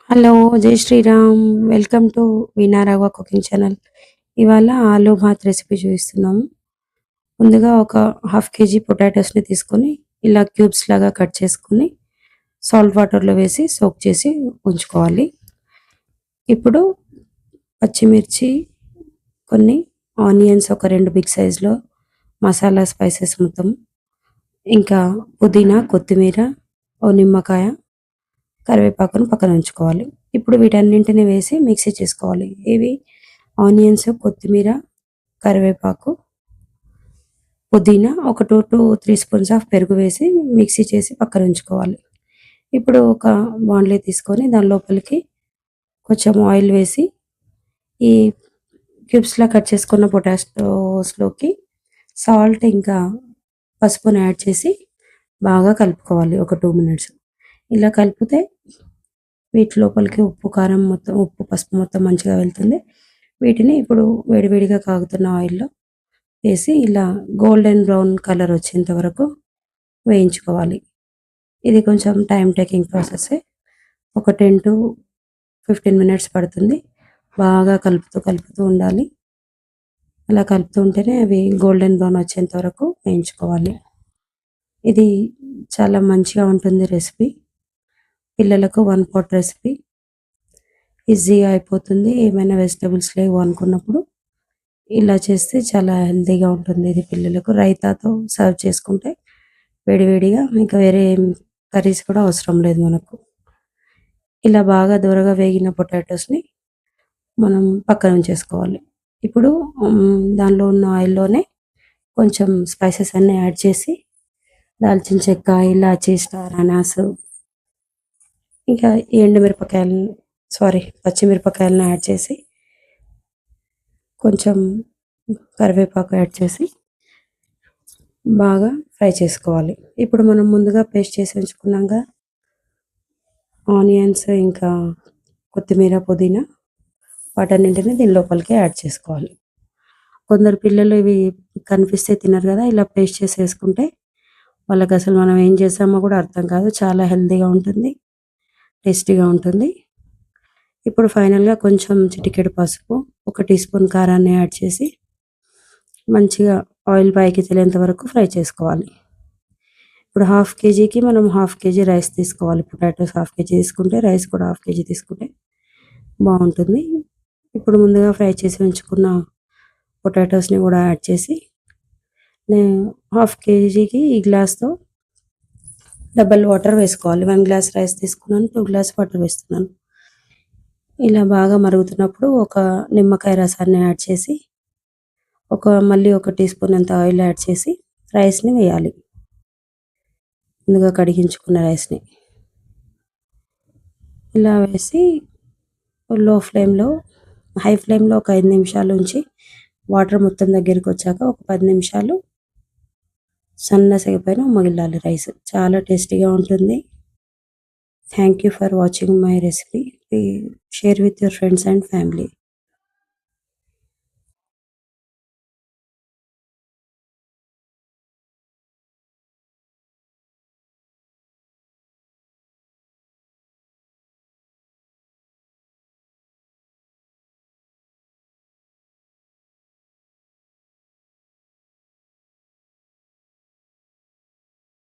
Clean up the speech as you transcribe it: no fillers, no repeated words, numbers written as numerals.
Hello! Jai Shriram. Welcome to Veenaraghava cooking channel. ఇవాళ ఆలూ baht recipe చూపిస్తున్నాము. ముందుగా ఒక హాఫ్ కేజీ పొటాటోస్‌ని తీసుకొని ఇలా క్యూబ్స్ లాగా కట్ చేసుకొని సాల్ట్ వాటర్‌లో వేసి సోక్ చేసి ఉంచుకోవాలి. ఇప్పుడు పచ్చిమిర్చి కొన్ని, ఆనియన్స్ ఒక 2 బిగ్ సైజ్‌లో, మసాలా స్పైసెస్ మొత్తం, ఇంకా పుదీనా, కొత్తిమీర, ఓ నిమ్మకాయ, కరివేపాకును పక్కన ఉంచుకోవాలి. ఇప్పుడు వీటన్నింటిని వేసి మిక్సీ చేసుకోవాలి. ఇవి ఆనియన్స్, కొత్తిమీర, కరివేపాకు, పుదీనా, ఒక 2-3 స్పూన్స్ ఆఫ్ పెరుగు వేసి మిక్సీ చేసి పక్కన ఉంచుకోవాలి. ఇప్పుడు ఒక బాండ్లీ తీసుకొని దాని లోపలికి కొంచెం ఆయిల్ వేసి ఈ క్యూబ్స్‌లా కట్ చేసుకున్న పొటాటోస్‌లోకి సాల్ట్ ఇంకా పసుపుని యాడ్ చేసి బాగా కలుపుకోవాలి ఒక 2 మినిట్స్. ఇలా కలిపితే వీటి లోపలికి ఉప్పు, కారం మొత్తం, ఉప్పు, పసుపు మొత్తం మంచిగా వెళ్తుంది. వీటిని ఇప్పుడు వేడివేడిగా కాగుతున్న ఆయిల్‌లో వేసి ఇలా గోల్డెన్ బ్రౌన్ కలర్ వచ్చేంత వరకు వేయించుకోవాలి. ఇది కొంచెం టైమ్ టేకింగ్ ప్రాసెసే. ఒక 10-15 మినిట్స్ పడుతుంది. బాగా కలుపుతూ ఉండాలి. అలా కలుపుతూ ఉంటేనే అవి గోల్డెన్ బ్రౌన్ వచ్చేంత వరకు వేయించుకోవాలి. ఇది చాలా మంచిగా ఉంటుంది రెసిపీ. పిల్లలకు 1 పాట్ రెసిపీ. ఈజీగా అయిపోతుంది. ఏమైనా వెజిటబుల్స్ లేవు అనుకున్నప్పుడు ఇలా చేస్తే చాలా హెల్తీగా ఉంటుంది. ఇది పిల్లలకు రైతాతో సర్వ్ చేసుకుంటే వేడివేడిగా ఇంకా వేరే కర్రీస్ కూడా అవసరం లేదు మనకు. ఇలా బాగా దూరగా వేగిన పొటాటోస్‌ని మనం పక్కన ఉంచేసుకోవాలి. ఇప్పుడు దానిలో ఉన్న ఆయిల్‌లోనే కొంచెం స్పైసెస్ అన్నీ యాడ్ చేసి దాల్చిన చెక్క, ఇలాచీ, స్టార్ అనాస్, ఇంకా పచ్చిమిరపకాయలను యాడ్ చేసి కొంచెం కరివేపాకు యాడ్ చేసి బాగా ఫ్రై చేసుకోవాలి. ఇప్పుడు మనం ముందుగా పేస్ట్ చేసి ఉంచుకున్నాక ఆనియన్స్, ఇంకా కొత్తిమీర, పుదీనా, వాటన్నింటిని దీని లోపలికి యాడ్ చేసుకోవాలి. కొందరు పిల్లలు ఇవి కనిపిస్తే తినరు కదా! ఇలా పేస్ట్ చేసి వేసుకుంటే వాళ్ళకి అసలు మనం ఏం చేసామో కూడా అర్థం కాదు. చాలా హెల్తీగా ఉంటుంది, టేస్టీగా ఉంటుంది. ఇప్పుడు ఫైనల్‌గా కొంచెం చిటికెడు పసుపు, ఒక టీ స్పూన్ కారాన్ని యాడ్ చేసి మంచిగా ఆయిల్ పైకి తేలేంత వరకు ఫ్రై చేసుకోవాలి. ఇప్పుడు హాఫ్ కేజీకి మనం హాఫ్ కేజీ రైస్ తీసుకోవాలి. పొటాటోస్ హాఫ్ కేజీ తీసుకుంటే రైస్ కూడా హాఫ్ కేజీ తీసుకుంటే బాగుంటుంది. ఇప్పుడు ముందుగా ఫ్రై చేసి ఉంచుకున్న పొటాటోస్‌ని కూడా యాడ్ చేసి హాఫ్ కేజీకి ఈ గ్లాస్‌తో డబల్ వాటర్ వేసుకోవాలి. 1 గ్లాస్ రైస్ తీసుకున్నాను, 2 గ్లాస్ వాటర్ వేస్తున్నాను. ఇలా బాగా మరుగుతున్నప్పుడు ఒక నిమ్మకాయ రసాన్ని యాడ్ చేసి మళ్ళీ ఒక టీ స్పూన్ అంత ఆయిల్ యాడ్ చేసి రైస్‌ని వేయాలి. ముందుగా కడిగించుకున్న రైస్‌ని ఇలా వేసి హై ఫ్లేమ్‌లో ఒక 5 నిమిషాలు ఉంచి వాటర్ మొత్తం దగ్గరికి వచ్చాక ఒక 10 నిమిషాలు సన్న సెగ పైన మగిలాలి రైస్. చాలా టేస్టీగా ఉంటుంది. Thank you for watching my recipe. Share with your friends and family.